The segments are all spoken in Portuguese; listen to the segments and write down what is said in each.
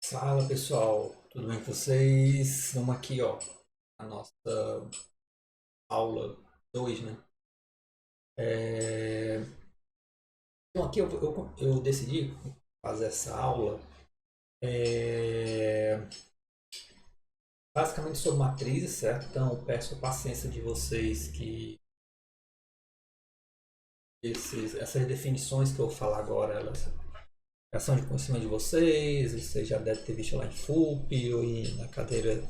Fala pessoal, tudo bem com vocês? Vamos aqui, ó, a nossa aula 2, né? É, Então aqui eu decidi fazer essa aula é, basicamente sobre matrizes, certo? Então peço a paciência de vocês que essas definições que eu vou falar agora, elas são de conhecimento de vocês já devem ter visto lá em FUP ou na cadeira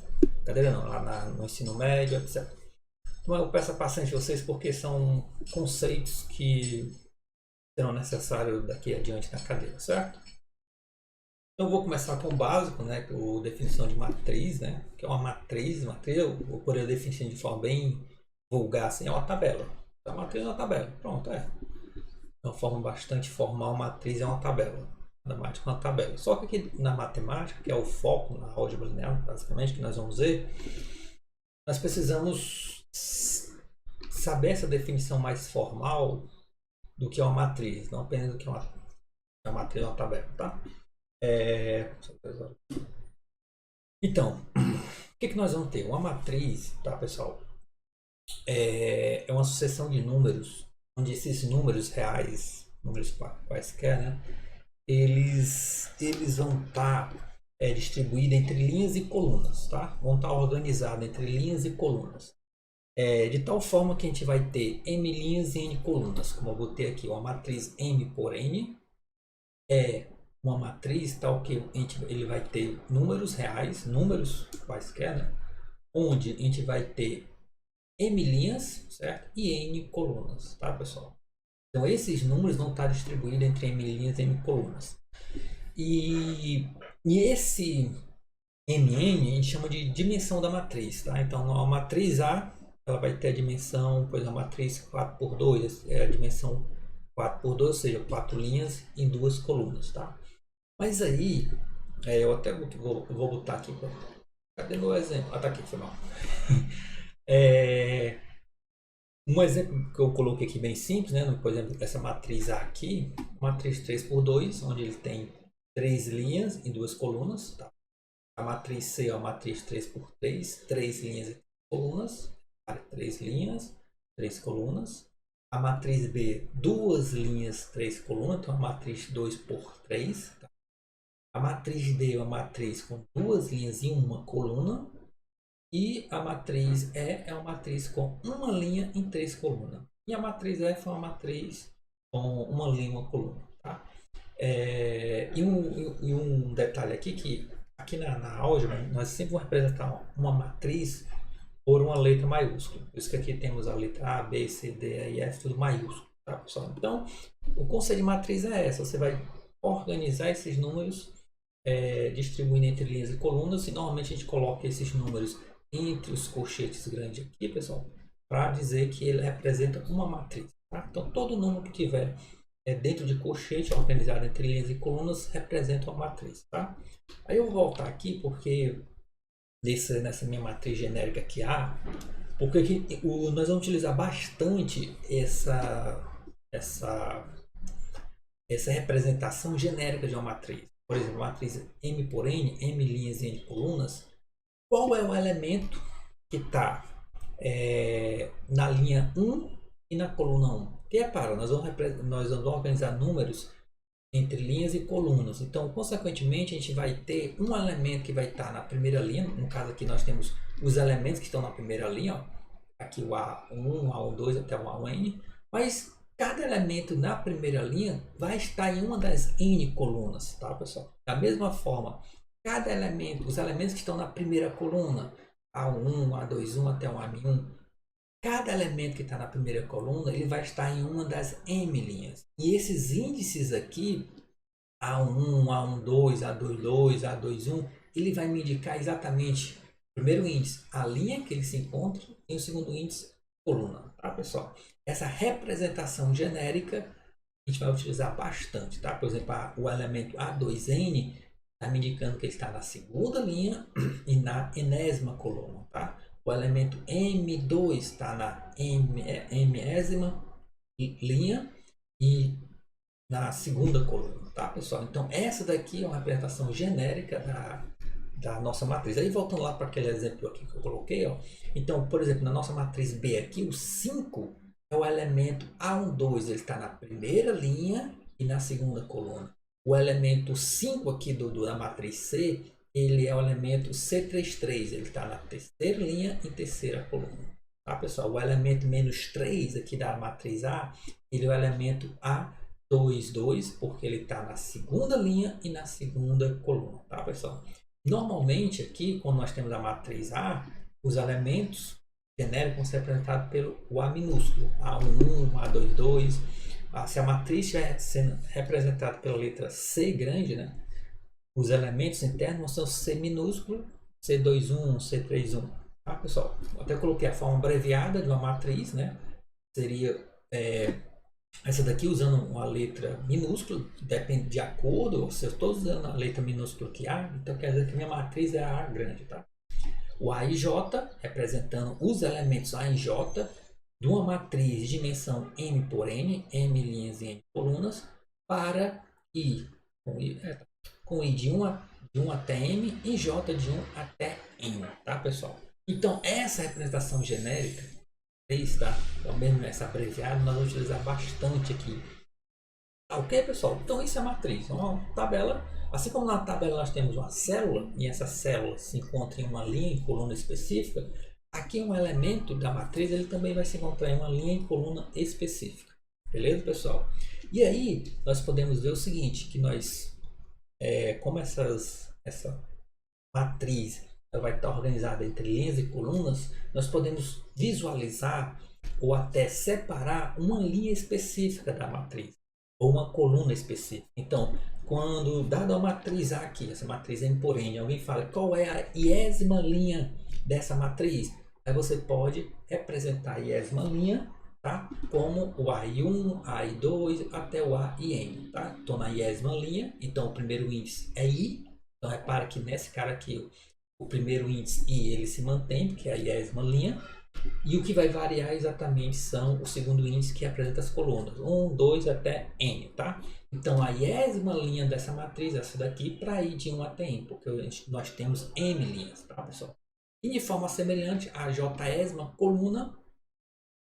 não, no ensino médio, etc. Então eu peço a paciência de vocês porque são conceitos que serão necessários daqui adiante na cadeira, certo? Então eu vou começar com o básico, né, que é a definição de matriz, né, que é uma matriz eu vou poder definir de forma bem vulgar, assim, é uma tabela. Então, a matriz é uma tabela, pronto, é. De uma forma bastante formal, matriz é uma tabela. Matemática é uma tabela. Só que aqui na matemática, que é o foco na álgebra linear, basicamente, que nós vamos ver, nós precisamos saber essa definição mais formal do que é uma matriz, não apenas do que é uma matriz ou uma tabela, tá? É... Então, o que nós vamos ter? Uma matriz, tá, pessoal? É uma sucessão de números, onde esses números reais, números quaisquer, né? Eles vão estar distribuídos entre linhas e colunas, tá? Vão estar organizados entre linhas e colunas. De tal forma que a gente vai ter m linhas e n colunas, como eu botei aqui, uma matriz m por n é uma matriz tal que ele vai ter números reais, números quaisquer, né? Onde a gente vai ter m linhas, certo? E n colunas, tá, pessoal? Então esses números vão estar distribuídos entre m linhas e n colunas. E esse mn a gente chama de dimensão da matriz, tá? Então a matriz A ela vai ter a dimensão, por exemplo, a matriz 4 por 2 é a dimensão 4 por 2, ou seja, 4 linhas em duas colunas, tá? Mas aí, eu até vou botar aqui. Cadê meu exemplo? Ah, tá aqui, foi mal. É, um exemplo que eu coloquei aqui bem simples, né? Por exemplo, essa matriz A aqui, matriz 3 por 2, onde ele tem 3 linhas em duas colunas. Tá? A matriz C é a matriz 3 por 3, 3 linhas e colunas. 3 linhas, 3 colunas. A matriz B, 2 linhas, 3 colunas. Então, a matriz 2 por 3. Tá? A matriz D é uma matriz com 2 linhas e uma coluna. E a matriz E é uma matriz com uma linha em 3 colunas. E a matriz F é uma matriz com uma linha e uma coluna. Tá? E um detalhe aqui que aqui na álgebra nós sempre vamos representar uma matriz por uma letra maiúscula. Por isso que aqui temos a letra A, B, C, D, E, F, tudo maiúsculo. Tá, pessoal? Então, o conceito de matriz é essa. Você vai organizar esses números distribuindo entre linhas e colunas. E normalmente a gente coloca esses números entre os colchetes grandes aqui, pessoal, para dizer que ele representa uma matriz. Tá? Então, todo número que tiver dentro de colchete organizado entre linhas e colunas representa uma matriz. Tá? Aí eu vou voltar aqui porque nessa minha matriz genérica aqui A, porque aqui, nós vamos utilizar bastante essa, essa representação genérica de uma matriz. Por exemplo, a matriz M por N, M linhas e N colunas. Qual é o elemento que está na linha 1 e na coluna 1? Que é para, nós vamos organizar números entre linhas e colunas. Então, consequentemente, a gente vai ter um elemento que vai estar na primeira linha. No caso aqui, nós temos os elementos que estão na primeira linha. Ó. Aqui o A1, A2 até o AN. Mas cada elemento na primeira linha vai estar em uma das N colunas, tá, pessoal? Da mesma forma, cada elemento, os elementos que estão na primeira coluna, A1, A21 até o AN1, cada elemento que está na primeira coluna, ele vai estar em uma das M linhas. E esses índices aqui, A1, A12, A22, A21, ele vai me indicar exatamente, primeiro índice, a linha que ele se encontra, e o segundo índice, coluna. Tá, pessoal? Essa representação genérica a gente vai utilizar bastante. Tá? Por exemplo, o elemento A2N está me indicando que ele está na segunda linha e na enésima coluna. Tá? O elemento M2 está na mésima linha e na segunda coluna, tá, pessoal? Então, essa daqui é uma representação genérica da nossa matriz. Aí, voltando lá para aquele exemplo aqui que eu coloquei, ó. Então, por exemplo, na nossa matriz B aqui, o 5 é o elemento A12, ele está na primeira linha e na segunda coluna. O elemento 5 aqui da matriz C, ele é o elemento C33, ele está na terceira linha e terceira coluna. Tá, pessoal? O elemento -3 aqui da matriz A, ele é o elemento A22, porque ele está na segunda linha e na segunda coluna. Tá, pessoal? Normalmente aqui, quando nós temos a matriz A, os elementos genéricos vão ser representados pelo A minúsculo, A11, A22. Se a matriz estiver sendo representada pela letra C grande, né, os elementos internos vão ser o C minúsculo, C21, C31. Tá, pessoal? Eu até coloquei a forma abreviada de uma matriz, né? Seria essa daqui usando uma letra minúscula, depende de acordo, se eu estou usando a letra minúscula aqui A, então quer dizer que minha matriz é a A grande, tá? O A e J, representando os elementos A e J de uma matriz de dimensão M por N, M linhas e N colunas, para I, com I de 1 até M e J de 1 até N, tá, pessoal? Então, essa representação genérica, tá? Então, mesmo essa abreviada, nós vamos utilizar bastante aqui. Ok, pessoal? Então, isso é a matriz. Uma tabela, assim como na tabela nós temos uma célula, e essa célula se encontra em uma linha em coluna específica, aqui um elemento da matriz, ele também vai se encontrar em uma linha em coluna específica. Beleza, pessoal? E aí, nós podemos ver o seguinte, que nós, como essa matriz ela vai estar organizada entre linhas e colunas, nós podemos visualizar ou até separar uma linha específica da matriz ou uma coluna específica. Então, quando dada a matriz A aqui, essa matriz M por N, alguém fala qual é a iésima linha dessa matriz, aí você pode representar a iésima linha, tá? Como o AI1, AI2 até o AIN, tá? Então, na iésima linha, então o primeiro índice é I. Então, repara que nesse cara aqui, o primeiro índice I, ele se mantém, porque é a iésima linha. E o que vai variar exatamente são o segundo índice, que apresenta as colunas. 1, 2 até N, tá? Então, a iésima linha dessa matriz, essa daqui, para ir de 1 até N, porque nós temos M linhas, tá, pessoal? E de forma semelhante, a jésima coluna,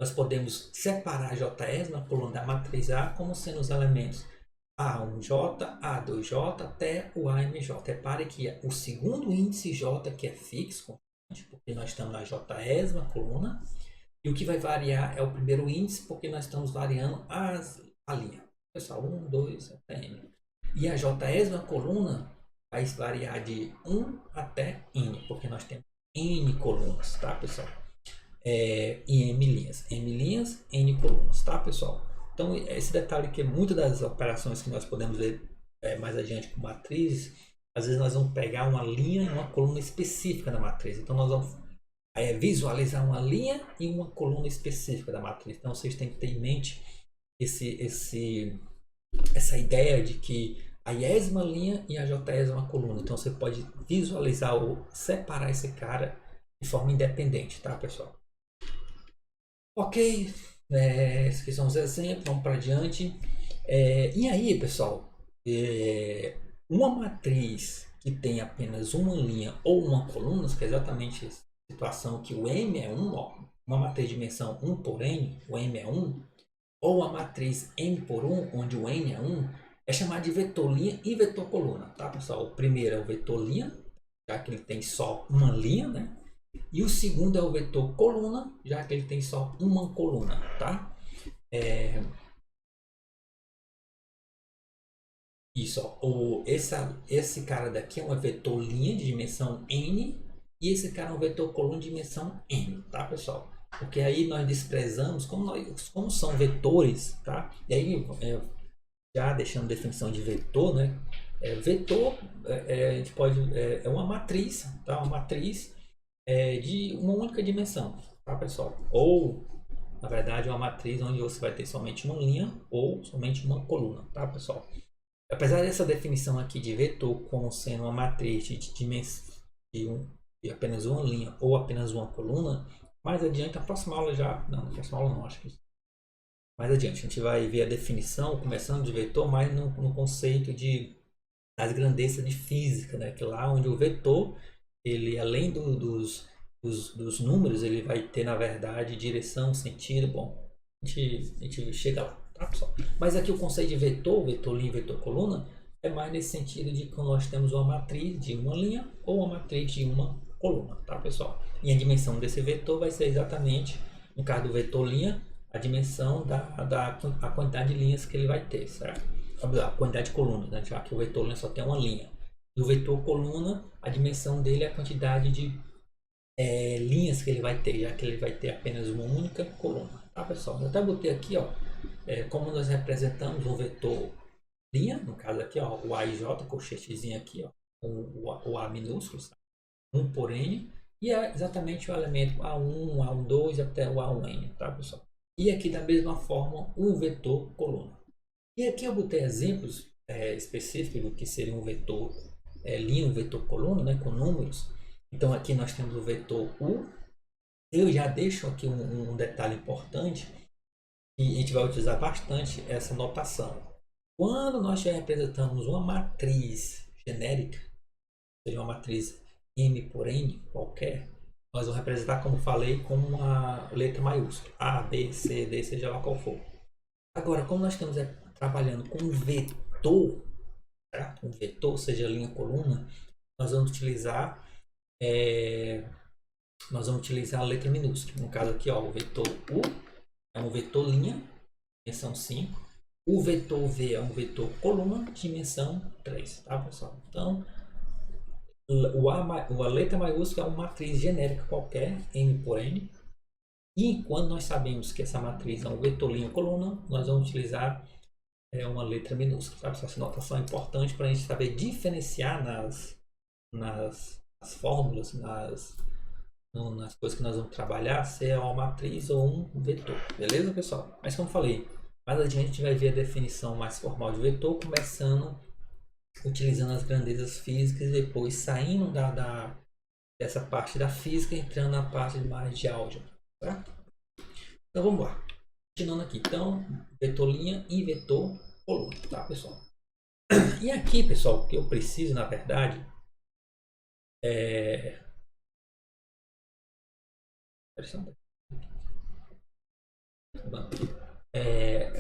nós podemos separar a jésima coluna da matriz A como sendo os elementos A1J, A2J até o AMJ. Repare que o segundo índice J, que é fixo, porque nós estamos na jésima coluna, e o que vai variar é o primeiro índice, porque nós estamos variando a linha. Pessoal, 1, 2 até M. E a jésima coluna vai variar de 1 até N, porque nós temos N colunas, tá, pessoal? E M linhas, N colunas, tá, pessoal? Então, esse detalhe que muitas das operações que nós podemos ver mais adiante com matrizes, às vezes nós vamos pegar uma linha e uma coluna específica da matriz. Então, nós vamos visualizar uma linha e uma coluna específica da matriz. Então, vocês têm que ter em mente essa ideia de que a iésima linha e a jésima coluna. Então, você pode visualizar ou separar esse cara de forma independente, tá, pessoal? Ok, esses aqui são os exemplos, vamos para adiante. E aí, pessoal, uma matriz que tem apenas uma linha ou uma coluna, que é exatamente a situação que o M é 1, ó, uma matriz de dimensão 1 por N, o M é 1, ou a matriz M por 1, onde o N é 1, é chamada de vetor linha e vetor coluna, tá, pessoal? O primeiro é o vetor linha, já que ele tem só uma linha, né? E o segundo é o vetor coluna, já que ele tem só uma coluna, tá? Isso, ó, esse cara daqui é um vetor linha de dimensão N e esse cara é um vetor coluna de dimensão M, tá, pessoal? Porque aí nós desprezamos, como são vetores, tá? E aí, já deixando a definição de vetor, né? Vetor, a gente pode, é uma matriz, tá? Uma matriz de uma única dimensão, tá, pessoal? Ou, na verdade, uma matriz onde você vai ter somente uma linha ou somente uma coluna, tá, pessoal? Apesar dessa definição aqui de vetor como sendo uma matriz de dimensão de apenas uma linha ou apenas uma coluna, mais adiante, a próxima aula já... Não, a próxima aula não, acho que mais adiante. A gente vai ver a definição, começando de vetor, mais no conceito das grandezas de física, né? Que lá onde o vetor, ele além dos números, ele vai ter, na verdade, direção, sentido. Bom, a gente chega lá, tá, pessoal? Mas aqui o conceito de vetor, vetor linha, vetor coluna, é mais nesse sentido de que nós temos uma matriz de uma linha ou uma matriz de uma coluna, tá, pessoal? E a dimensão desse vetor vai ser exatamente, no caso do vetor linha, a dimensão a quantidade de linhas que ele vai ter, certo? A quantidade de colunas, né? Já que o vetor linha só tem uma linha. E o vetor coluna, a dimensão dele é a quantidade de linhas que ele vai ter, já que ele vai ter apenas uma única coluna, tá, pessoal? Eu até botei aqui, ó, como nós representamos o vetor linha, no caso aqui, ó, o A e J, colchetezinho aqui, ó, o A minúsculo, 1 por N, e é exatamente o elemento A1, A12 até o A1N, tá, pessoal? E aqui da mesma forma o vetor coluna. E aqui eu botei exemplos específicos do que seria um vetor linha, um vetor coluna, né, com números. Então aqui nós temos o vetor U. Eu já deixo aqui um detalhe importante, e a gente vai utilizar bastante essa notação. Quando nós já representamos uma matriz genérica, seria uma matriz M por N qualquer, nós vamos representar, como falei, com uma letra maiúscula, A, B, C, D, seja lá qual for. Agora, como nós estamos trabalhando com um vetor, certo? Um vetor, seja linha, coluna, nós vamos utilizar a letra minúscula. No caso aqui, ó, o vetor U é um vetor linha, dimensão 5. O vetor V é um vetor coluna, dimensão 3, tá, pessoal? Então, a letra maiúscula é uma matriz genérica qualquer, M por N. E quando nós sabemos que essa matriz é um vetor linha coluna, nós vamos utilizar uma letra minúscula, tá, pessoal? Essa notação é importante para a gente saber diferenciar nas fórmulas, nas coisas que nós vamos trabalhar, se é uma matriz ou um vetor, beleza, pessoal? Mas como falei, mais adiante a gente vai ver a definição mais formal de vetor, começando utilizando as grandezas físicas e depois saindo dessa parte da física, entrando na parte mais de álgebra, certo? Então vamos lá. Continuando aqui, então, vetor linha e vetor coluna, tá, pessoal? E aqui, pessoal, o que eu preciso, na verdade, é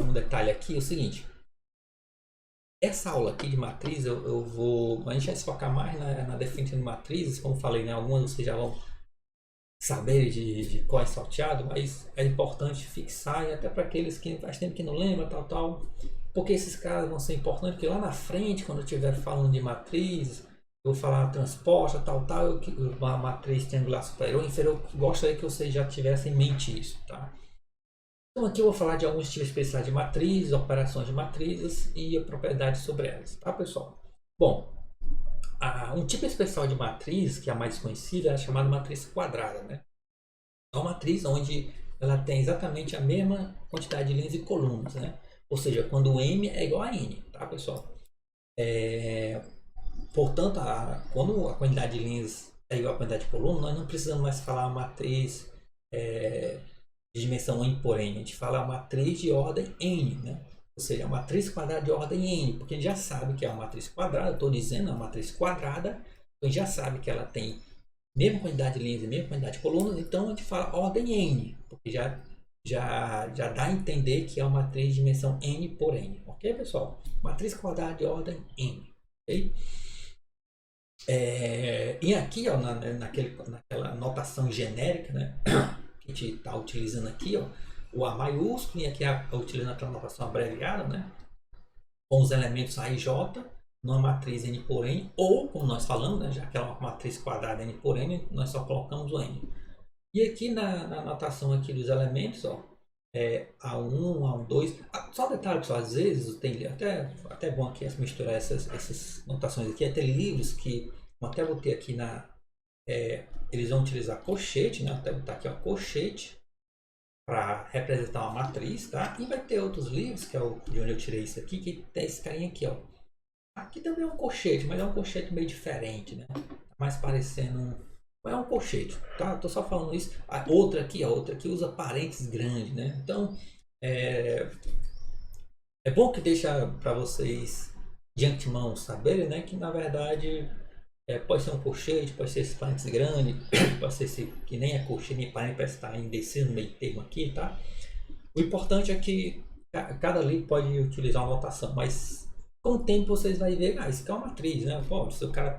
um detalhe aqui, é o seguinte. Essa aula aqui de matriz, eu vou... A gente vai se focar mais na definição de matrizes, como falei, né? Algumas vocês já vão saber de qual é salteado, mas é importante fixar, e até para aqueles que faz tempo que não lembram, tal, porque esses caras vão ser importantes, porque lá na frente, quando eu estiver falando de matriz, eu vou falar transposta, uma matriz triangular superior, inferior, gostaria que vocês já tivessem em mente isso, tá? Então aqui eu vou falar de alguns tipos especiais de matrizes, operações de matrizes e propriedades sobre elas, tá, pessoal? Bom, um tipo especial de matriz, que é a mais conhecida, é chamada matriz quadrada, né? É uma matriz onde ela tem exatamente a mesma quantidade de linhas e colunas, né? Ou seja, quando o M é igual a N, tá, pessoal? Portanto, quando a quantidade de linhas é igual à quantidade de colunas, nós não precisamos mais falar matriz de dimensão N por N. A gente fala matriz de ordem N, né? Ou seja, a matriz quadrada de ordem N, porque a gente já sabe que é uma matriz quadrada, estou dizendo, é uma matriz quadrada, então a gente já sabe que ela tem mesma quantidade de linhas e mesma quantidade de colunas, então a gente fala ordem N, porque já dá a entender que é uma matriz de dimensão N por N, ok, pessoal? Matriz quadrada de ordem N, ok? E aqui, ó, naquela notação genérica, né, que a gente está utilizando aqui, ó, o A maiúsculo, e aqui utilizando aquela notação abreviada, né, com os elementos A e J, numa matriz N por N, ou, como nós falamos, né, já que é uma matriz quadrada N por N, nós só colocamos o N. E aqui na notação aqui dos elementos, ó, A1, A2, só detalhe, pessoal, às vezes tem até bom aqui misturar essas notações aqui, tem livros que, eu até botei aqui eles vão utilizar colchete, né, até botar aqui, ó, colchete, para representar uma matriz, tá? E vai ter outros livros, que é de onde eu tirei isso aqui, que tem esse carinha aqui, ó. Aqui também é um colchete, mas é um colchete meio diferente, né? Mais parecendo é um colchete, tá? Tô só falando isso. A outra aqui usa parênteses grandes, né? Então, É, é bom que deixa para vocês de antemão saberem, né, que na verdade pode ser um colchete, pode ser esse parênteses grande, pode ser esse que nem é colchete nem parênteses, está indeciso no meio termo aqui, tá? O importante é que cada livro pode utilizar uma notação, mas com o tempo vocês vão ver, isso aqui é uma matriz, né? Pô, se o cara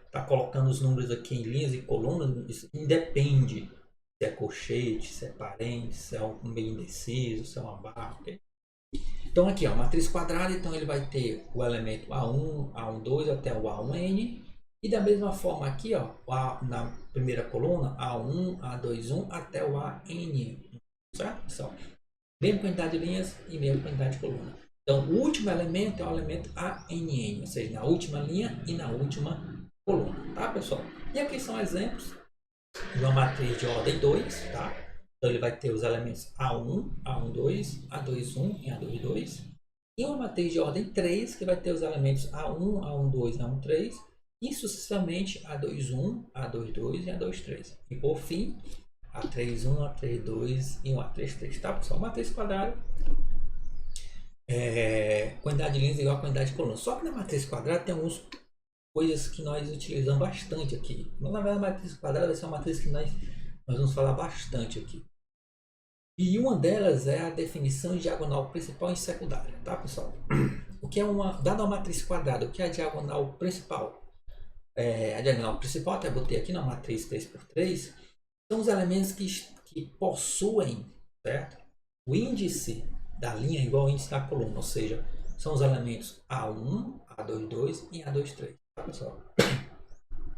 tá colocando os números aqui em linhas e colunas, isso independe se é colchete, se é parênteses, se é um meio indeciso, se é uma barra, ok? Então aqui, ó, matriz quadrada, então ele vai ter o elemento A1, A12 até o A1N. E da mesma forma aqui, ó, na primeira coluna, A1, A21 até o AN. Certo, pessoal? Mesma quantidade de linhas e mesma quantidade de coluna. Então, o último elemento é o elemento ANN, ou seja, na última linha e na última coluna, tá, pessoal? E aqui são exemplos de uma matriz de ordem 2, tá? Então, ele vai ter os elementos A1, A12, A21 e A22. E uma matriz de ordem 3, que vai ter os elementos A1, A12, A13 e sucessivamente A21, A22 e A23. E por fim, A31, A32 e um A33, tá, pessoal? Matriz quadrada, quantidade de linhas igual a quantidade de colunas. Só que na matriz quadrada tem algumas coisas que nós utilizamos bastante aqui. Mas na verdade, a matriz quadrada vai ser uma matriz que nós vamos falar bastante aqui. E uma delas é a definição de diagonal principal e secundária, tá, pessoal? O que é dada uma matriz quadrada, o que é a diagonal principal? A diagonal principal, até botei aqui na matriz 3x3, são os elementos que possuem, certo? O índice da linha é igual ao índice da coluna, ou seja, são os elementos A1, A22 e A23, tá, pessoal?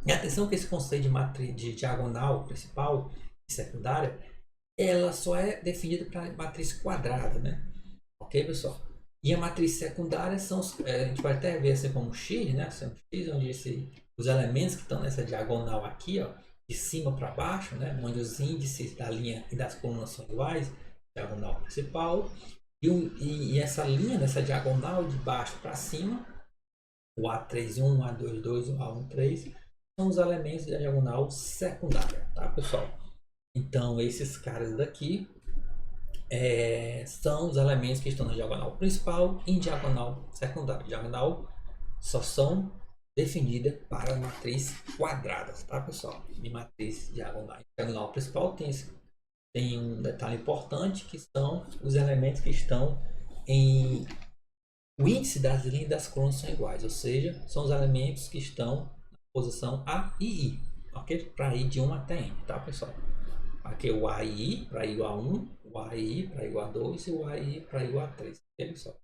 E atenção que esse conceito de matriz de diagonal principal e secundária, ela só é definida para matriz quadrada, né? Ok, pessoal? E a matriz secundária são, a gente vai até ver assim como X, né? Assim, X, onde os elementos que estão nessa diagonal aqui, ó, de cima para baixo, né? Onde os índices da linha e das colunas são iguais, diagonal principal. E essa linha, nessa diagonal de baixo para cima, o A31, o A22, o A13, são os elementos da diagonal secundária, tá, pessoal? Então, esses caras daqui são os elementos que estão na diagonal principal e em diagonal secundária. Diagonal só são definidas para matriz quadradas, tá, pessoal? E matriz diagonal. Diagonal principal tem um detalhe importante que são os elementos que estão em o índice das linhas das colunas são iguais, ou seja, são os elementos que estão na posição A e I, ok? Para ir de 1 até N, tá, pessoal? Aqui o A e I para ir igual a 1, o A e I para ir igual a 2 e o A e I para ir igual a 3, ok, pessoal?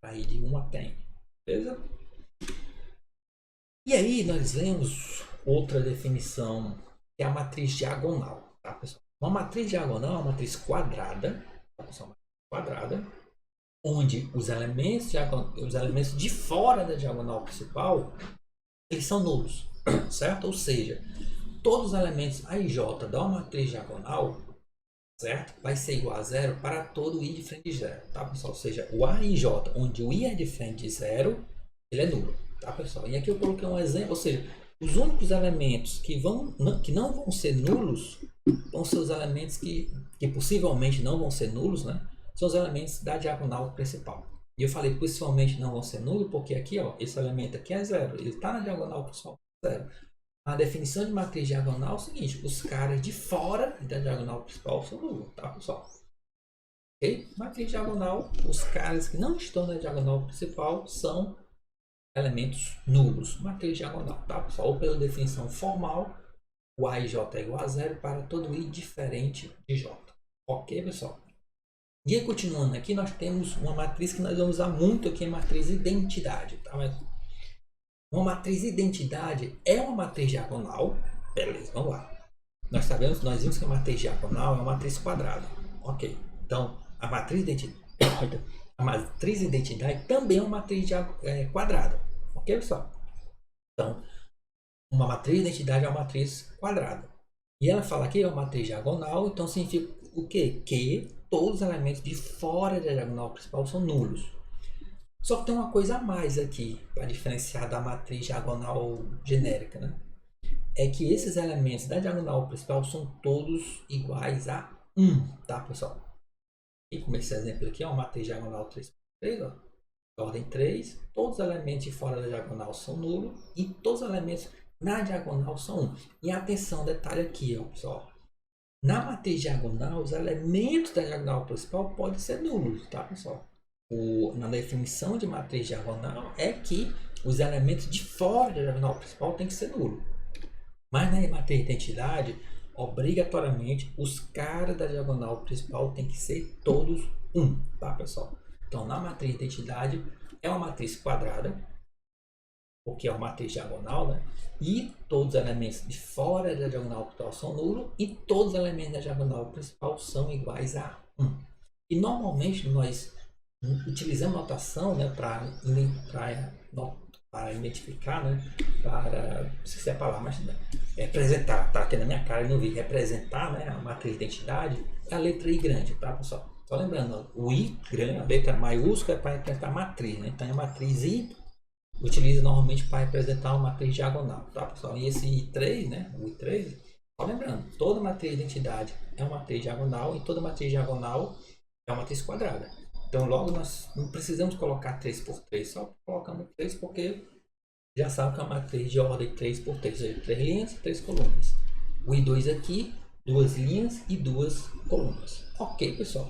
Para ir de 1 até N, beleza? E aí nós vemos outra definição, que é a matriz diagonal, tá, pessoal? Uma matriz diagonal é uma matriz quadrada, tá, pessoal? Quadrada, onde os elementos de fora da diagonal principal, eles são nulos, certo? Ou seja, todos os elementos A e J da uma matriz diagonal, certo? Vai ser igual a zero para todo I de frente de zero, tá, pessoal? Ou seja, o A e J, onde o I é de frente de zero, ele é nulo, tá, pessoal? E aqui eu coloquei um exemplo, ou seja, os únicos elementos que não vão ser nulos vão ser os elementos que possivelmente não vão ser nulos, né? São os elementos da diagonal principal. E eu falei possivelmente não vão ser nulos porque aqui, ó, esse elemento aqui é zero. Ele está na diagonal principal, zero. A definição de matriz diagonal é o seguinte: os caras de fora da diagonal principal são nulos, tá, pessoal? Ok? Matriz diagonal, os caras que não estão na diagonal principal são elementos nulos. Matriz diagonal, tá, pessoal? Ou pela definição formal, o A e J é igual a zero para todo I diferente de J. Ok, pessoal? E aí, continuando aqui, nós temos uma matriz que nós vamos usar muito aqui, a matriz identidade. Tá? Uma matriz identidade é uma matriz diagonal. Beleza, vamos lá. Nós vimos que a matriz diagonal é uma matriz quadrada. Ok. Então, a matriz identidade também é uma matriz quadrada. Ok, pessoal? Então, uma matriz identidade é uma matriz quadrada. E ela fala que é uma matriz diagonal, então significa o quê? Que todos os elementos de fora da diagonal principal são nulos. Só que tem uma coisa a mais aqui, para diferenciar da matriz diagonal genérica, né? É que esses elementos da diagonal principal são todos iguais a 1, tá, pessoal? E como esse exemplo aqui é uma matriz diagonal 3 por 3, ó, ordem 3, todos os elementos de fora da diagonal são nulos e todos os elementos na diagonal são 1. E atenção, detalhe aqui, ó, pessoal. Na matriz diagonal, os elementos da diagonal principal podem ser nulos, tá, pessoal? Na definição de matriz diagonal é que os elementos de fora da diagonal principal têm que ser nulos. Mas na matriz de identidade, obrigatoriamente, os caras da diagonal principal têm que ser todos 1, tá, pessoal? Então, na matriz de identidade, é uma matriz quadrada, porque é uma matriz diagonal, né? E todos os elementos de fora da diagonal principal são nulos e todos os elementos da diagonal principal são iguais a 1. E normalmente nós utilizamos notação, né, para identificar, né, para, não sei se é a palavra, mas representar, tá aqui na minha cara e não vi, representar, né, a matriz de identidade é a letra I grande, tá, pessoal? Só lembrando, o I grande, a letra maiúscula é para representar a matriz, né? Então a matriz I utiliza normalmente para representar uma matriz diagonal, tá, pessoal? E esse I3, né, o I3, só lembrando, toda matriz de identidade é uma matriz diagonal e toda matriz diagonal é uma matriz quadrada. Então logo nós não precisamos colocar 3 por 3, só colocamos 3 porque já sabe que é uma matriz de ordem 3 por 3, ou seja, 3 linhas e 3 colunas. O I2 aqui, 2 linhas e 2 colunas. Ok, pessoal.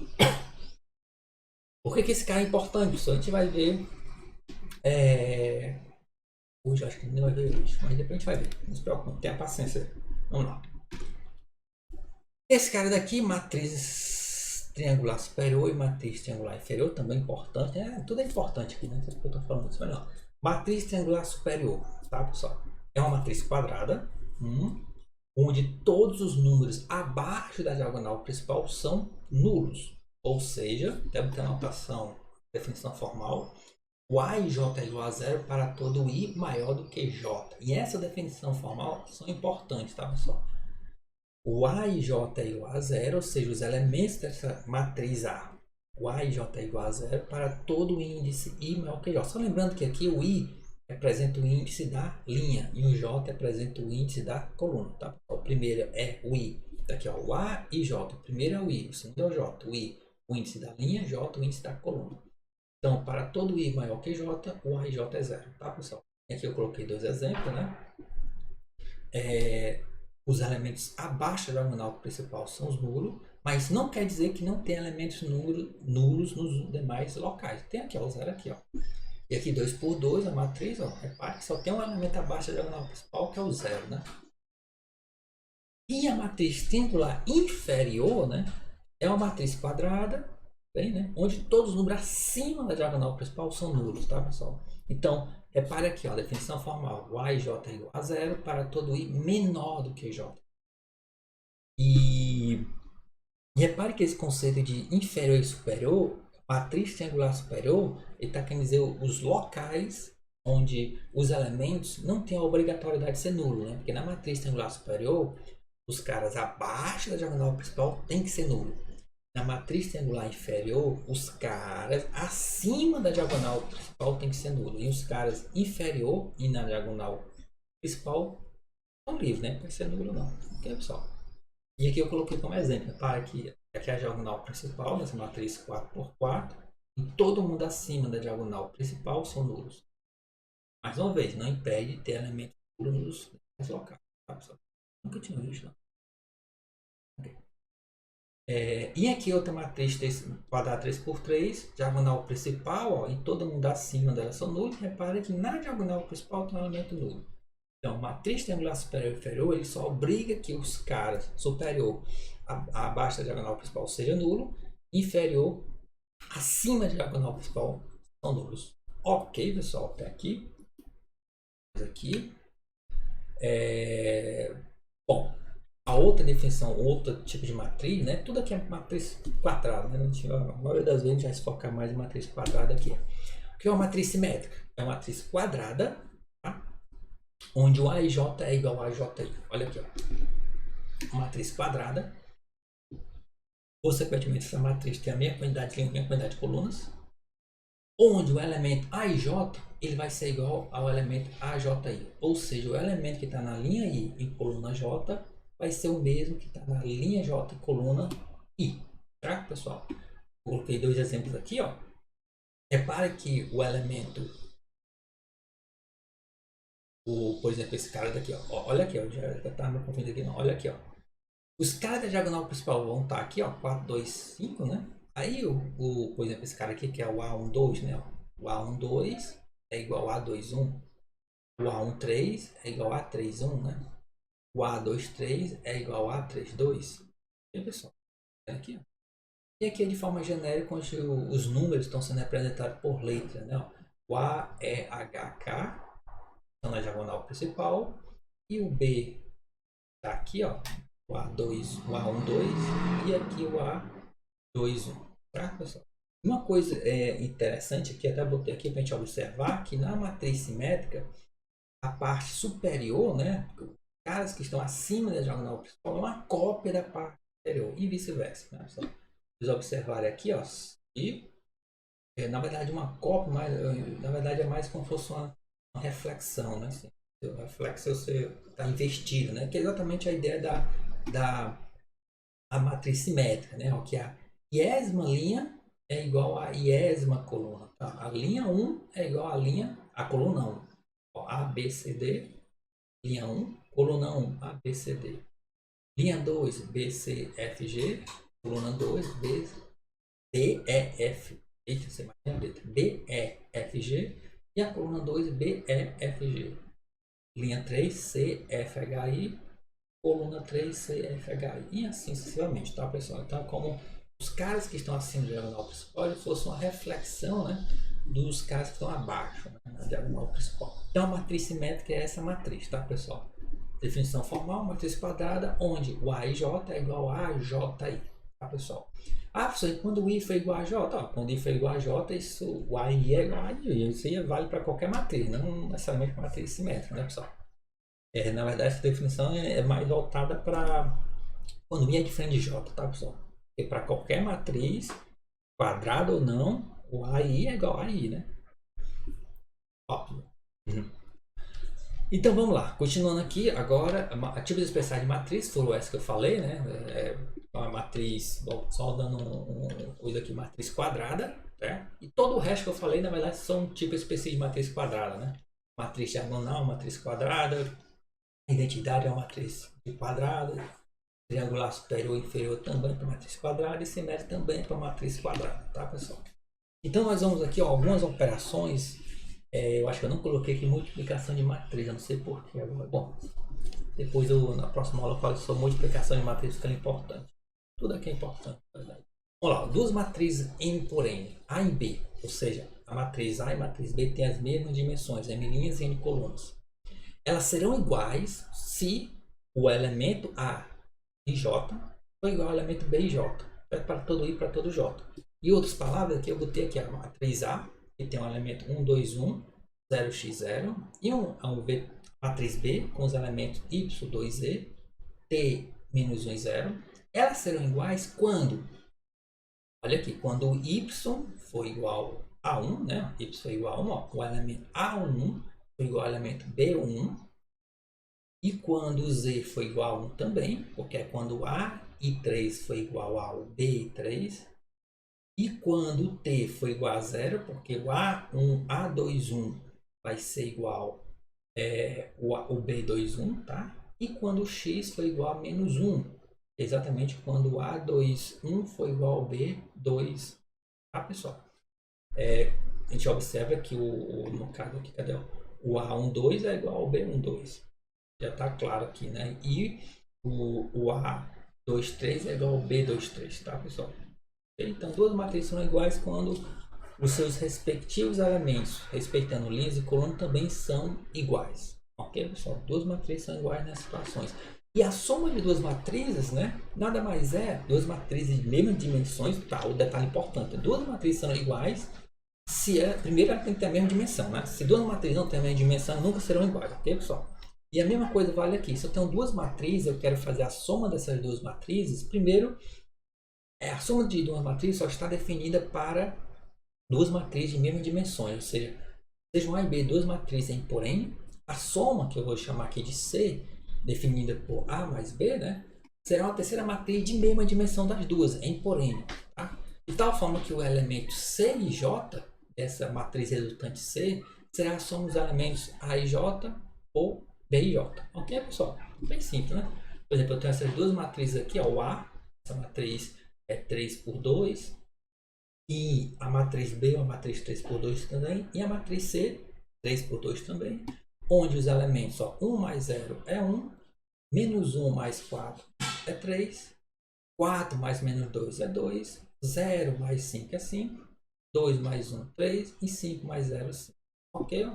Por que esse cara é importante, pessoal? A gente vai ver hoje, acho que não vai ver hoje, mas depois a gente vai ver. Não se preocupe, tenha paciência. Vamos lá. Esse cara daqui, matriz triangular superior e matriz triangular inferior, também importante. Tudo é importante aqui, né? Eu tô falando isso, mas não. Matriz triangular superior, tá, pessoal? É uma matriz quadrada, onde todos os números abaixo da diagonal principal são nulos. Ou seja, deve ter a notação, definição formal, o A e J é igual a zero para todo I maior do que J. E essa definição formal são importantes, tá, pessoal? O A e J é igual a zero, ou seja, os elementos dessa matriz A, o A e J é igual a zero para todo índice I maior que J. Só lembrando que aqui o I representa o índice da linha e o J representa o índice da coluna, tá? O primeiro é o I, daqui ó, o A e J. O primeiro é o I, o segundo é o J. O I, o índice da linha, J, o índice da coluna. Então, para todo I maior que J, o A e J é zero, tá, pessoal? E aqui eu coloquei dois exemplos, né? Os elementos abaixo da diagonal principal são os nulos, mas não quer dizer que não tem elementos nulos nos demais locais. Tem aqui, ó, o zero aqui, ó. E aqui 2 por 2, a matriz, ó, repare que só tem um elemento abaixo da diagonal principal, que é o zero, né? E a matriz triangular inferior, né, é uma matriz quadrada, bem, né, onde todos os números acima da diagonal principal são nulos, tá, pessoal? Então, repare aqui, ó, a definição formal, o A e J é igual a zero para todo I menor do que J. E repare que esse conceito de inferior e superior, matriz triangular superior, ele está querendo dizer os locais onde os elementos não têm a obrigatoriedade de ser nulo, né? Porque na matriz triangular superior, os caras abaixo da diagonal principal tem que ser nulo. Na matriz triangular inferior, os caras acima da diagonal principal tem que ser nulo. E os caras inferior e na diagonal principal são livres, né? Não tem que ser nulo não. Ok, pessoal? E aqui eu coloquei como exemplo, para que aqui é a diagonal principal, nessa matriz 4x4, e todo mundo acima da diagonal principal são nulos. Mais uma vez, não impede de ter elementos nulos nos locais. Tá, pessoal? Nunca tinha visto, não. Okay. E aqui outra matriz quadrada 3x3, diagonal principal, ó, e todo mundo acima dela são nulos. Repare que na diagonal principal tem um elemento nulo. Então, matriz triangular superior e inferior, ele só obriga que os caras superior abaixo da diagonal principal seja nulo, inferior acima da diagonal principal são nulos. Ok, pessoal, até aqui. Aqui. Bom, a outra definição, outro tipo de matriz, né? Tudo aqui é matriz quadrada, né? A maioria das vezes a gente vai se focar mais em matriz quadrada aqui. O que é uma matriz simétrica? É uma matriz quadrada, tá? Onde o A e J é igual a JI. Olha aqui, ó. Matriz quadrada. Consequentemente, essa matriz tem a mesma quantidade de linhas, a mesma quantidade de colunas. Onde o elemento A e J ele vai ser igual ao elemento AJI. Ou seja, o elemento que está na linha I em coluna J vai ser o mesmo que está na linha J em coluna I. Certo, pessoal? Coloquei dois exemplos aqui, ó. Repare que o elemento, por exemplo, esse cara daqui, ó. Olha aqui, ó. Já tá me confundindo aqui, não. Olha aqui, ó. Os caras da diagonal principal vão estar aqui, ó. 4, 2, 5, né? Aí, por exemplo, esse cara aqui, que é o A12, né? O A12 é igual a A21. O A13 é igual a A31, né? O A23 é igual a A32. E aí, pessoal? Aqui, ó. E aqui é de forma genérica, onde os números estão sendo representados por letra, né? O A é HK, está na diagonal principal, e o B está aqui, ó, o A2, o A12, e aqui o A21, tá, pessoal? Uma coisa interessante aqui, até botei aqui para a gente observar, que na matriz simétrica, a parte superior, né, os caras que estão acima da diagonal principal, é uma cópia da parte inferior, e vice-versa, né, pessoal? Vocês observarem aqui, ó, e na verdade uma cópia, mas na verdade é mais como se fosse uma reflexão, né? Assim, o reflexo você está investido, né? Que é exatamente a ideia da a matriz simétrica, né? O que a iésima linha é igual a iésima coluna, tá? A linha 1 é igual a coluna 1. Ó, A, B, C, D, linha 1, coluna 1, A, B, C, D. Linha 2, B, C, F, G, coluna 2, B, D, E, F. Eita, você imagina a letra. B, E, F, G. E a coluna 2, B, E, F, G. Linha 3, C, F, H, I. Coluna 3, C, F, H, I. E assim sucessivamente, tá, pessoal? Então, como os caras que estão acima da diagonal principal fosse uma reflexão, né, dos caras que estão abaixo, né, na diagonal principal. Então, a matriz simétrica é essa matriz, tá, pessoal? Definição formal, matriz quadrada, onde o AIJ é igual a AJI, tá, pessoal? Ah, professor, quando o I for igual a J, ó, quando o I for igual a J, isso, o AI é igual a I. Isso aí vale para qualquer matriz, não necessariamente para matriz simétrica, né, pessoal? Na verdade, essa definição é mais voltada para quando o I é diferente de J, tá, pessoal? Porque para qualquer matriz, quadrada ou não, o AI é igual a I, né? Óbvio. Então vamos lá, continuando aqui, agora, tipos especiais de matriz, foram essa que eu falei, né? A matriz, bom, só dando uma coisa aqui, matriz quadrada, né? E todo o resto que eu falei, na verdade, são tipos específicos de matriz quadrada, né? Matriz diagonal, matriz quadrada, identidade é uma matriz de quadrada, triangular superior e inferior também para matriz quadrada e simétrica também para matriz quadrada, tá, pessoal? Então nós vamos aqui, ó, algumas operações. Eu acho que eu não coloquei aqui multiplicação de matriz, eu não sei porquê agora. Bom, depois na próxima aula eu falo sobre multiplicação de matriz, que é importante. Tudo aqui é importante, na verdade. Vamos lá, duas matrizes M por N, A e B, ou seja, a matriz A e a matriz B têm as mesmas dimensões, M' e N colunas. Elas serão iguais se o elemento A e J for igual ao elemento B e J, para todo I e para todo J. E outras palavras que eu botei aqui, a matriz A, que tem um elemento 1, 2, 1, 0x0, e matriz B com os elementos y, 2z, t, menos 1 e 0. Elas serão iguais quando, olha aqui, quando o y for igual a 1, né? Y for igual a 1, ó, o elemento A1 for igual ao elemento B1, e quando o z for igual a 1 também, porque é quando o A e 3 for igual ao B e 3, e quando o t for igual a 0, porque o A21 vai ser igual o B21, tá? E quando o x for igual a menos 1, exatamente quando o A21 for igual ao B2, tá, pessoal? A gente observa que no caso aqui, cadê? O A12 é igual ao B12. Já tá claro aqui, né? E o A23 é igual ao B23, tá, pessoal? Então, duas matrizes são iguais quando os seus respectivos elementos, respeitando linhas e colunas, também são iguais. Ok, pessoal? Duas matrizes são iguais nessas situações. E a soma de duas matrizes, né? Nada mais é duas matrizes de mesmas dimensões. Tá, o detalhe importante: duas matrizes são iguais se primeiro ela tem que ter a mesma dimensão, né? Se duas matrizes não têm a mesma dimensão, nunca serão iguais, ok, pessoal? E a mesma coisa vale aqui. Se eu tenho duas matrizes, eu quero fazer a soma dessas duas matrizes. Primeiro, a soma de duas matrizes só está definida para duas matrizes de mesmas dimensões, ou seja, sejam A e B duas matrizes M por N, a soma, que eu vou chamar aqui de C, definida por A mais B, né, será uma terceira matriz de mesma dimensão das duas, M por N. Tá? De tal forma que o elemento C e J, dessa matriz resultante C, será a soma dos elementos A e J ou B e J. Ok, pessoal? Bem simples, né? Por exemplo, eu tenho essas duas matrizes aqui, ó, o A, essa matriz é 3 por 2, e a matriz B é uma matriz 3 por 2 também, e a matriz C, 3 por 2 também, onde os elementos, ó, 1 mais 0 é 1, menos 1 mais 4 é 3, 4 mais menos 2 é 2, 0 mais 5 é 5, 2 mais 1 3 e 5 mais 0 é 5. Ok?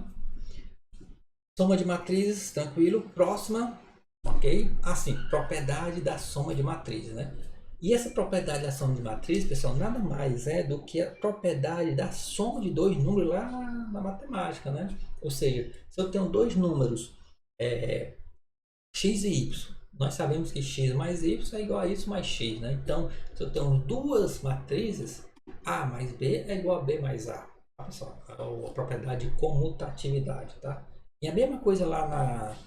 Soma de matrizes, tranquilo. Próxima, ok? Assim, propriedade da soma de matrizes, né? E essa propriedade da soma de matrizes, pessoal, nada mais é do que a propriedade da soma de dois números lá na matemática, né? Ou seja, se eu tenho dois números, x e y, nós sabemos que x mais y é igual a y mais x, né? Então, se eu tenho duas matrizes, A mais B é igual a B mais A. Olha só, a propriedade de comutatividade, tá? E a mesma coisa lá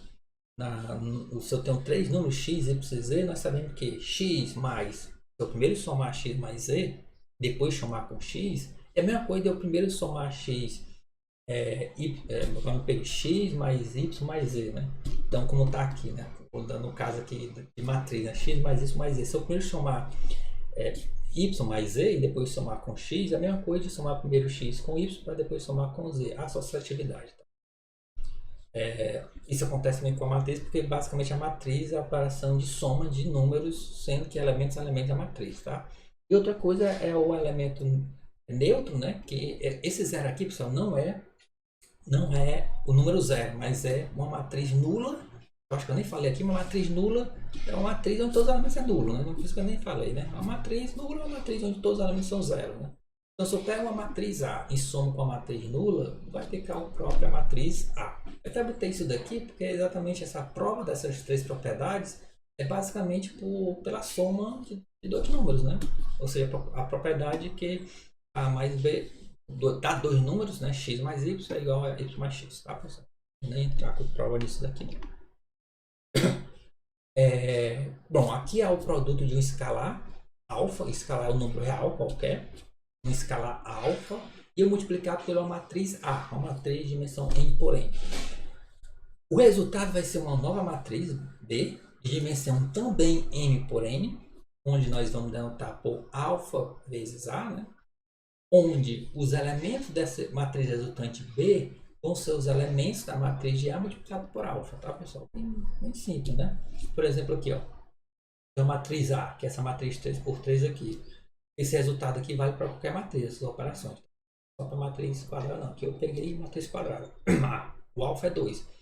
se eu tenho três números x, y, z, nós sabemos que x mais, se eu primeiro somar x mais z, depois somar com x, é a mesma coisa de eu primeiro somar x, x mais y mais z, né? Então, como está aqui, né? No caso aqui de matriz, né? X mais y mais z. Se eu primeiro somar y mais z e depois somar com x, é a mesma coisa de somar primeiro x com y para depois somar com z. Associatividade. Tá? Isso acontece também com a matriz, porque basicamente a matriz é a operação de soma de números, sendo que elementos da matriz, tá? E outra coisa é o elemento neutro, né? Que esse zero aqui, pessoal, não é o número zero, mas é uma matriz nula. Eu acho que eu nem falei aqui, uma matriz nula é uma matriz onde todos os elementos são nulos, né? Não por isso que eu nem falei, né? Uma matriz nula é uma matriz onde todos os elementos são zero, né? Então, se eu pego uma matriz A e somo com a matriz nula, vai ficar a própria matriz A. Eu até botei isso daqui porque exatamente essa prova dessas três propriedades é basicamente pela soma de dois números, né? Ou seja, a propriedade que A mais B dá dois números, né? X mais Y é igual a Y mais X, tá, pessoal? Nem entrar com prova disso daqui. Bom, aqui é o produto de um escalar alfa, escalar é um número real qualquer, um escalar alfa, e eu multiplicar pela matriz A, uma matriz de dimensão n por n. O resultado vai ser uma nova matriz B, de dimensão também m por n, onde nós vamos denotar por alfa vezes A, né? Onde os elementos dessa matriz resultante B vão ser os elementos da matriz de A multiplicado por alfa, tá, pessoal? Bem simples, né? Por exemplo, aqui, ó, a matriz A, que é essa matriz 3 por 3 aqui. Esse resultado aqui vale para qualquer matriz, essas operações. Só para matriz quadrada não, aqui eu peguei matriz quadrada. O alfa é 2.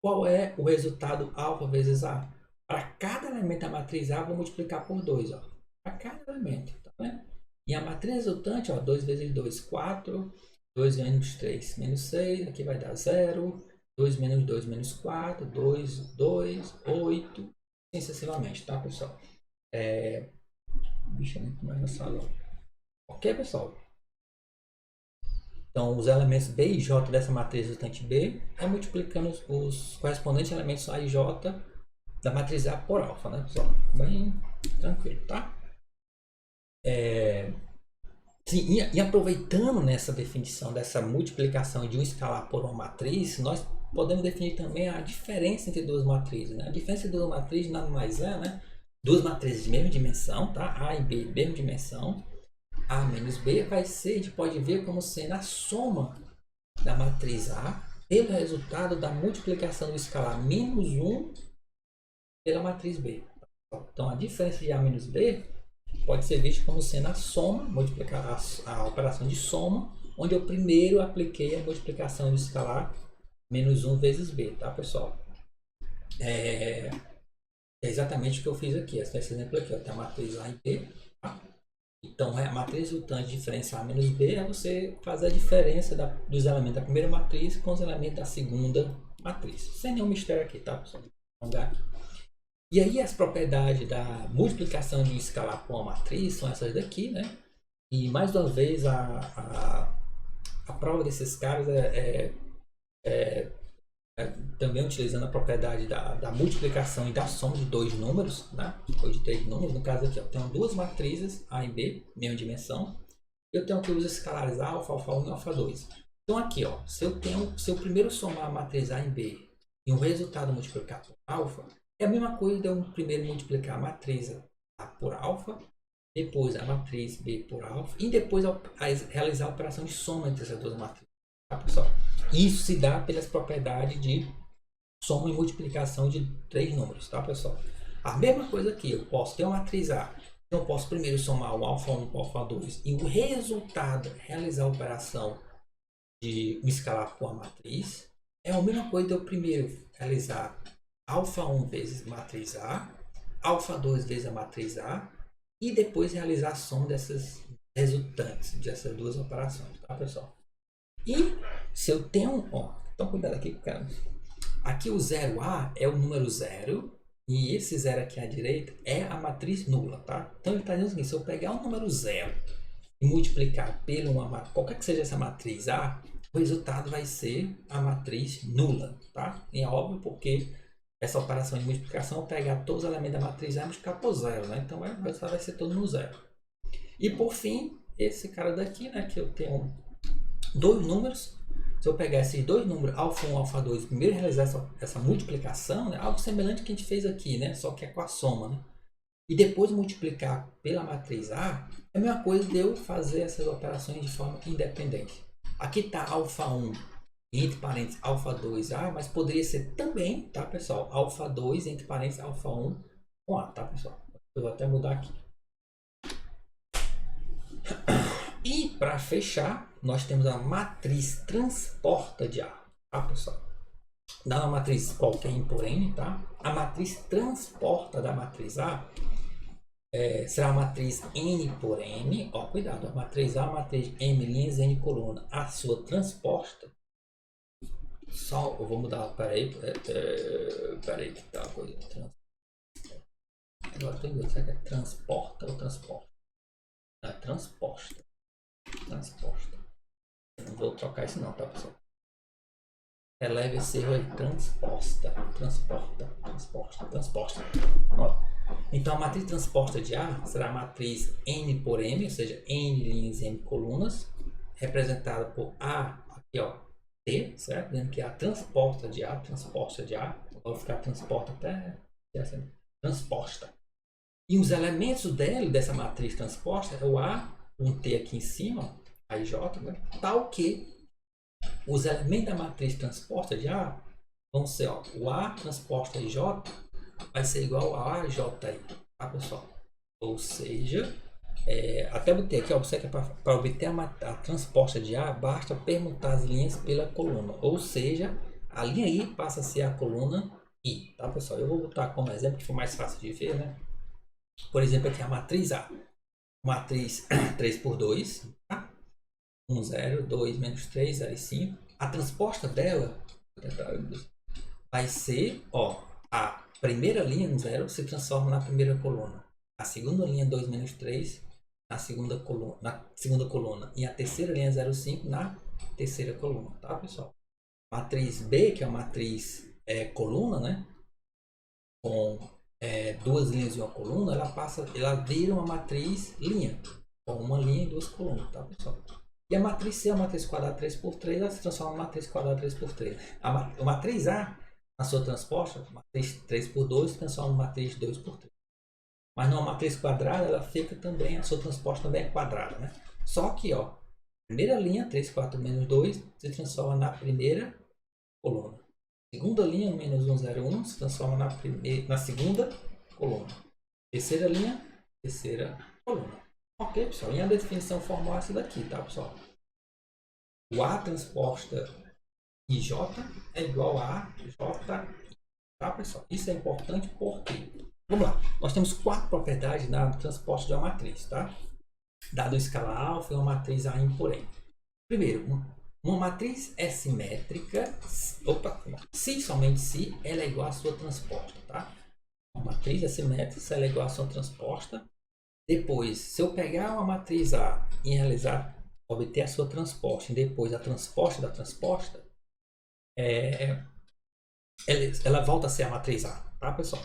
Qual é o resultado alfa vezes A? Para cada elemento da matriz A, vou multiplicar por 2, ó. Para cada elemento, tá vendo? E a matriz resultante, ó, 2 vezes 2, 4. 2 menos 3, menos 6. Aqui vai dar 0. 2 menos 2, menos 4. 2, 2, 8. Assim sucessivamente, tá, pessoal? Deixa eu ver mais na sala. Ok, pessoal? Então, os elementos B e J dessa matriz resultante B é multiplicando os correspondentes elementos A e J da matriz A por alfa, né, pessoal? Bem tranquilo, tá? Sim, e aproveitando nessa definição dessa multiplicação de um escalar por uma matriz, nós podemos definir também a diferença entre duas matrizes, né? A diferença entre duas matrizes nada mais é, né? Duas matrizes de mesma dimensão, tá? A e B, mesma dimensão. A menos B vai ser, a gente pode ver como sendo a soma da matriz A pelo resultado da multiplicação do escalar menos 1 pela matriz B. Então, a diferença de A menos B pode ser vista como sendo a soma, multiplicar a operação de soma, onde eu primeiro apliquei a multiplicação do escalar menos 1 vezes B, tá, pessoal? É exatamente o que eu fiz aqui, esse exemplo aqui, ó, tem a matriz A e B, tá? Então, a matriz resultante de diferença A menos B é você fazer a diferença dos elementos da primeira matriz com os elementos da segunda matriz. Sem nenhum mistério aqui, tá, pessoal? E aí as propriedades da multiplicação de um escalar por uma matriz são essas daqui, né? E mais uma vez a prova desses caras também utilizando a propriedade da multiplicação e da soma de dois números, né? Ou de três números. No caso aqui, eu tenho duas matrizes A e B, mesma dimensão. Eu tenho aqui os escalares alfa, alfa1 e alfa2. Então aqui, ó, se eu primeiro somar a matriz A em B e o resultado multiplicar por alfa, é a mesma coisa de eu primeiro multiplicar a matriz A por alfa, depois a matriz B por alfa e depois realizar a operação de soma entre essas duas matrizes. Tá, pessoal? Isso se dá pelas propriedades de soma e multiplicação de três números, tá, pessoal? A mesma coisa aqui, eu posso ter uma matriz A, então eu posso primeiro somar o alfa1 com o alfa2 e o resultado realizar a operação de um escalar com a matriz. É a mesma coisa de eu primeiro realizar alfa1 vezes matriz A, alfa2 vezes a matriz A e depois realizar a soma dessas resultantes dessas duas operações, tá, pessoal? E se eu tenho, ó, então cuidado aqui, cara. Aqui o 0A é o número 0 e esse 0 aqui à direita é a matriz nula, tá? Então ele está dizendo o seguinte, se eu pegar o número 0 e multiplicar por qualquer que seja essa matriz A, o resultado vai ser a matriz nula, tá? E é óbvio porque essa operação de multiplicação é pegar todos os elementos da matriz A e multiplicar por 0, né? Então o resultado vai ser todo no 0. E por fim, esse cara daqui, né, que eu tenho dois números. Se eu pegar esses dois números, alfa1 e alfa2, primeiro realizar essa multiplicação, né, algo semelhante ao que a gente fez aqui, né, só que é com a soma, né, e depois multiplicar pela matriz A, é a mesma coisa de eu fazer essas operações de forma independente. Aqui está alfa1 entre parênteses alfa2A, mas poderia ser também, tá, pessoal, alfa2 entre parênteses alfa1 com A, tá, pessoal? Eu vou até mudar aqui. E para fechar, nós temos a matriz transporta de A, tá, pessoal? Dá uma matriz qualquer em por N, tá? A matriz transporta da matriz A será a matriz N por M. Ó, cuidado, a matriz A, a matriz M linhas, N coluna. A sua transposta. Só, eu vou mudar, peraí que tá a coisa. Agora tem dois, será que é transporta ou transporta? É transposta. Transposta. Não vou trocar isso não, tá, pessoal? Eleve esse erro aí. Transposta. Ó. Então a matriz transposta de A será a matriz N por M, ou seja, N linhas e M colunas, representada por A, aqui ó, T, certo? Dizendo que é a transposta de A, vou ficar transporta até essa transposta. E os elementos dessa matriz transposta é o A, um T aqui em cima, a IJ, né? Tal que os elementos da matriz transposta de A vão ser, ó, o A transposta IJ vai ser igual a AJ aí, tá, pessoal? Ou seja, até botei aqui, ó, você que para obter a transposta de A, basta permutar as linhas pela coluna. Ou seja, a linha I passa a ser a coluna I, tá, pessoal? Eu vou botar como exemplo que for mais fácil de ver, né? Por exemplo, aqui a matriz A. Matriz 3 por 2, tá? 1, 0, 2, menos 3, 0 e 5. A transposta dela vai ser, ó, a primeira linha no 0 se transforma na primeira coluna. A segunda linha 2, menos 3 na segunda coluna. E a terceira linha 0, 5 na terceira coluna, tá, pessoal? Matriz B, que é a matriz coluna, né? Com duas linhas e uma coluna, ela vira uma matriz linha, com uma linha e duas colunas, tá, pessoal? E a matriz C, a matriz quadrada 3 por 3, ela se transforma em matriz quadrada 3 por 3. A matriz A, na sua transposta, a matriz 3 por 2 se transforma em matriz 2 por 3. Mas numa matriz quadrada, ela fica também, a sua transposta também é quadrada, né? Só que, ó, primeira linha, 3, 4, menos 2, se transforma na primeira coluna. Segunda linha, menos 1, 0, 1, se transforma na segunda coluna. Terceira linha, terceira coluna. Ok, pessoal? E a definição formal é essa daqui, tá, pessoal? O A transposta IJ é igual a J, tá, pessoal? Isso é importante porque, vamos lá, nós temos quatro propriedades na transposta de uma matriz, tá? Dado o escalar alfa e uma matriz A por N. Primeiro, uma matriz é simétrica, se somente se ela é igual à sua transposta, tá? Uma matriz é simétrica se ela é igual à sua transposta. Depois, se eu pegar uma matriz A e realizar, obter a sua transposta e depois a transposta da transposta, ela volta a ser a matriz A, tá, pessoal?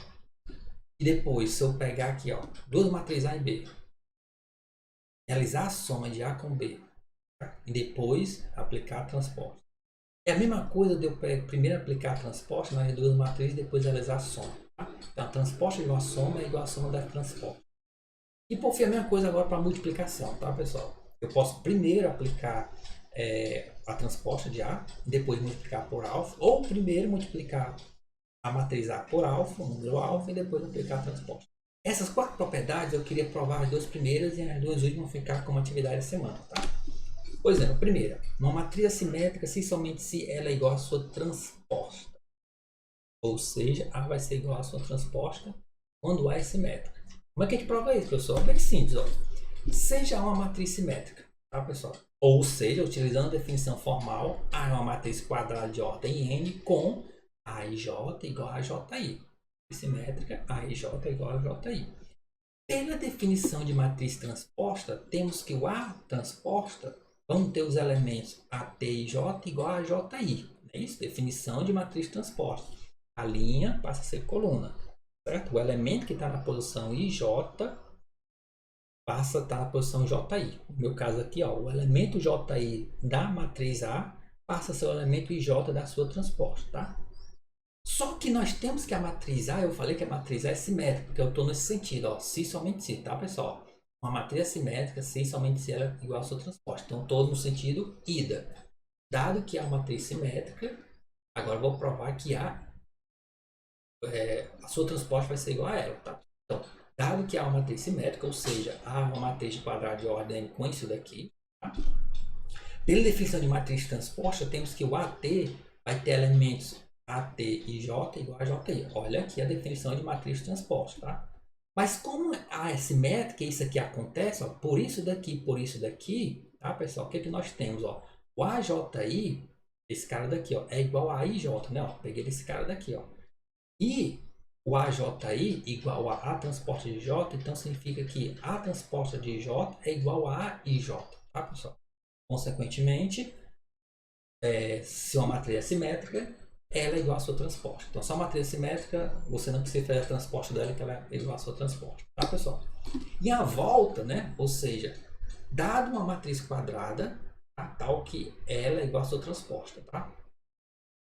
E depois, se eu pegar aqui, ó, duas matrizes A e B, realizar a soma de A com B, tá? E depois aplicar transporte. É a mesma coisa de eu primeiro aplicar transporte nas duas matrizes e depois realizar a soma. Tá? Então, transporte igual a soma é igual a soma da transporte. E por fim, a mesma coisa agora para multiplicação, tá, pessoal? Eu posso primeiro aplicar a transposta de A, depois multiplicar por alfa, ou primeiro multiplicar a matriz A por alfa, o número alfa, e depois aplicar a transposta. Essas quatro propriedades eu queria provar as duas primeiras e as duas últimas vão ficar como atividade da semana, tá? Por exemplo, a primeira, uma matriz assimétrica se somente se ela é igual à sua transposta. Ou seja, A vai ser igual à sua transposta quando A é simétrica. Como é que a gente prova isso, pessoal? Bem simples, ó. Seja uma matriz simétrica, tá, pessoal? Ou seja, utilizando a definição formal, A é uma matriz quadrada de ordem n com A e J igual a JI. Simétrica, A e J igual a JI. Pela definição de matriz transposta, temos que o A transposta vão ter os elementos AT e J igual a JI. É isso? Definição de matriz transposta. A linha passa a ser coluna. Certo? O elemento que está na posição IJ passa a estar na posição JI. No meu caso aqui, ó, o elemento JI da matriz A passa a ser o elemento IJ da sua transposta. Tá? Só que nós temos que a matriz A, eu falei que a matriz A é simétrica, porque eu estou nesse sentido, ó, se somente se, tá, pessoal? Uma matriz simétrica, se somente se ela é igual à sua transposta. Então, estou no sentido ida. Dado que há uma matriz simétrica, agora eu vou provar que a sua transposta vai ser igual a ela, tá? Então, dado que há uma matriz simétrica, ou seja, há uma matriz de quadrado de ordem com isso daqui, tá? Pela definição de matriz transposta, temos que o AT vai ter elementos AT e J igual a JI. Olha aqui a definição de matriz transposta, tá? Mas como A é simétrica, isso aqui acontece, ó, por isso daqui, tá, pessoal? O que nós temos, ó? O AJI, esse cara daqui, ó, é igual a AIJ, né? Ó, peguei esse cara daqui, ó. E o AJI igual a transposta de J, então significa que a transposta de J é igual a AIJ, tá, pessoal? Consequentemente, se uma matriz é simétrica, ela é igual à sua transposta. Então, se a matriz é simétrica, você não precisa fazer a transposta dela, que ela é igual à sua transposta. Tá, pessoal? E a volta, né? Ou seja, dado uma matriz quadrada, a tal que ela é igual à sua transposta, tá?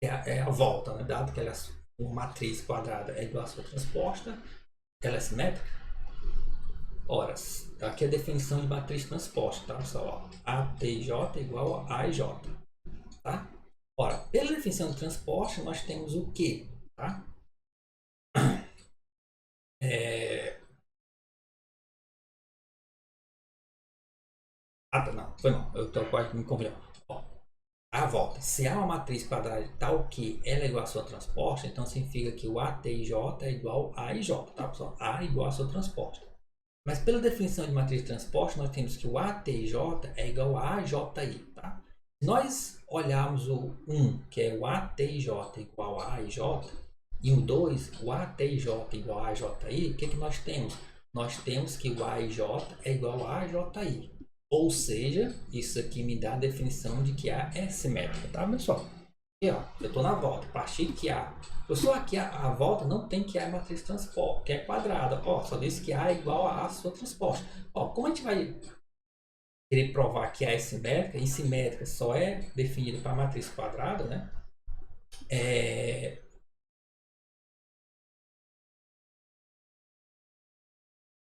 É a volta, né? Dado que ela é uma matriz quadrada é igual à sua transposta, ela é simétrica. Ora, aqui é a definição de matriz transposta, tá, pessoal? ATJ igual a AIJ, tá? Ora, pela definição de transporte, nós temos o quê? Tá? Não, foi mal. Eu estou quase me confundindo. A volta. Se há uma matriz quadrada tal que ela é igual à sua transposta, então significa que o ATIJ é igual a IJ, tá, pessoal? A igual à sua transposta. Mas pela definição de matriz de transporte, nós temos que o ATIJ é igual a AJI, tá? Se nós olharmos o 1, que é o ATIJ igual a AIJ, e o 2, o ATIJ igual a AJI, o que nós temos? Nós temos que o AIJ é igual a AJI. Ou seja, isso aqui me dá a definição de que A é simétrica, tá, pessoal? Aqui, ó, eu estou na volta. A partir que A... Pessoal, aqui a volta não tem que A é matriz transposta, que é quadrada. Ó, só diz que A é igual a sua transposta. Ó, como a gente vai querer provar que A é simétrica, e simétrica só é definida para matriz quadrada, né?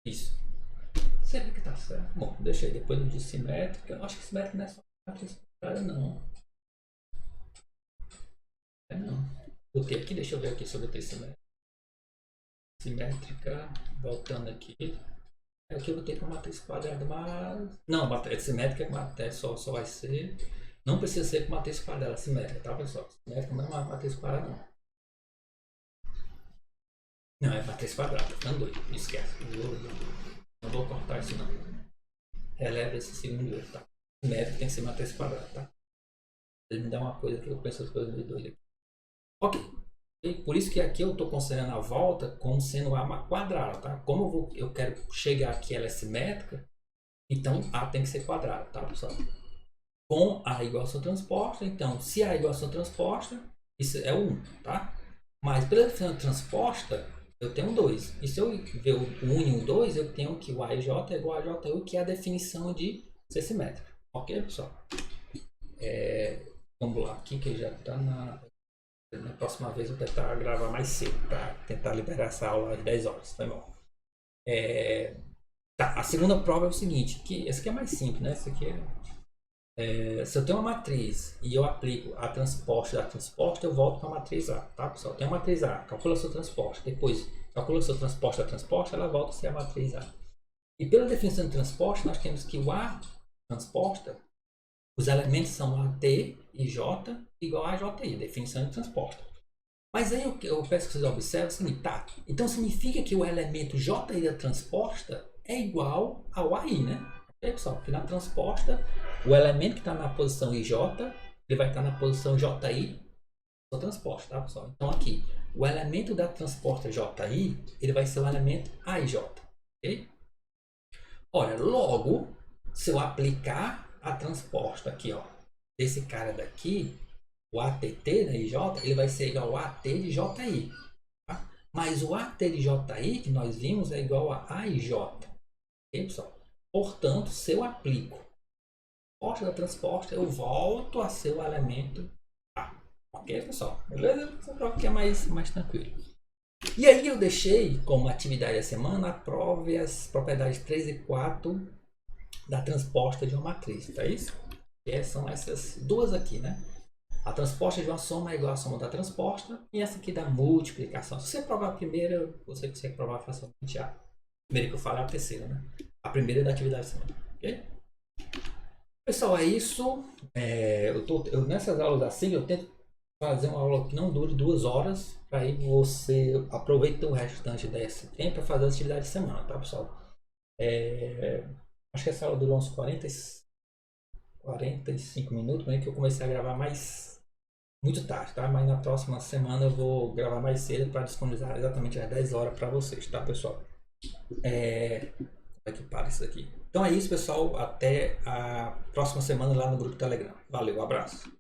Isso. Será que tá certo? Bom, deixa aí. Depois eu disse simétrica. Eu acho que simétrica não é só matriz quadrada, não. Não. Botei aqui, deixa eu ver aqui se eu botei simétrica. Simétrica, voltando aqui. Aqui eu botei para matriz quadrada, mas. Não, matriz simétrica matriz só vai ser. Não precisa ser com matriz quadrada, simétrica, tá, pessoal? Simétrica não é matriz quadrada, não. Não, é matriz quadrada, ficando doido. Esquece. Não vou cortar isso, não. Releva esse segundo erro, tá? Simétrica tem que ser matriz quadrada, tá? Ele me dá uma coisa que eu penso as coisas de doido aqui. Ok. E por isso que aqui eu estou considerando a volta como sendo A quadrada, tá? Como eu quero chegar aqui, ela é simétrica, então A tem que ser quadrada, tá, pessoal? Com A igual a sua transposta, então se A igual a sua transposta, isso é o 1, tá? Mas pela definição transposta, eu tenho 2. E se eu ver o 1 e o 2, eu tenho que o AJ é igual a JU, que é a definição de ser simétrico. Ok, pessoal? Vamos lá, aqui que já está na próxima vez eu vou tentar gravar mais cedo, para tentar liberar essa aula às 10 horas. Foi bom. Tá, a segunda prova é o seguinte, que esse aqui é mais simples, né? Esse aqui se eu tenho uma matriz e eu aplico a transposta da transposta, eu volto para a matriz A, tá, pessoal? Tem a matriz A, calcula seu transposta, depois calcula seu transposta da transposta, ela volta a ser a matriz A. E pela definição de transposta, nós temos que o A transposta, os elementos são AT e J igual a JI, definição de transposta. Mas aí eu peço que vocês observem o seguinte, tá? Então significa que o elemento JI da transposta é igual ao AI, né? Ok, pessoal? Porque na transposta, o elemento que está na posição IJ, ele vai estar na posição JI da transposta, tá, pessoal? Então aqui, o elemento da transposta JI, ele vai ser o elemento AIJ, ok? Olha, logo, se eu aplicar a transposta aqui, ó, desse cara daqui, o ATT da IJ, ele vai ser igual ao AT de JI. Tá? Mas o AT de JI, que nós vimos, é igual a AIJ. Ok, pessoal? Portanto, se eu aplico a transposta da transposta, eu volto a ser o elemento A. Ok, pessoal? Beleza? Essa prova aqui é mais tranquilo. E aí eu deixei como atividade da semana a prova e as propriedades 3 e 4 da transposta de uma matriz. Tá isso? E são essas duas aqui, né? A transposta de uma soma é igual à soma da transposta. E essa aqui da multiplicação. Se você provar a primeira, você consegue provar facilmente a primeira que eu falo é a terceira, né? A primeira é da atividade da semana. Ok? Pessoal, é isso. Nessas aulas assim, eu tento fazer uma aula que não dure 2 horas. Para aí você aproveita o restante desse tempo para fazer as atividades de semana, tá, pessoal? Acho que essa aula durou uns 45 minutos, né, que eu comecei a gravar muito tarde, tá? Mas na próxima semana eu vou gravar mais cedo para disponibilizar exatamente às 10 horas para vocês, tá, pessoal? Como é que para isso aqui? Então é isso, pessoal. Até a próxima semana lá no grupo Telegram. Valeu, abraço.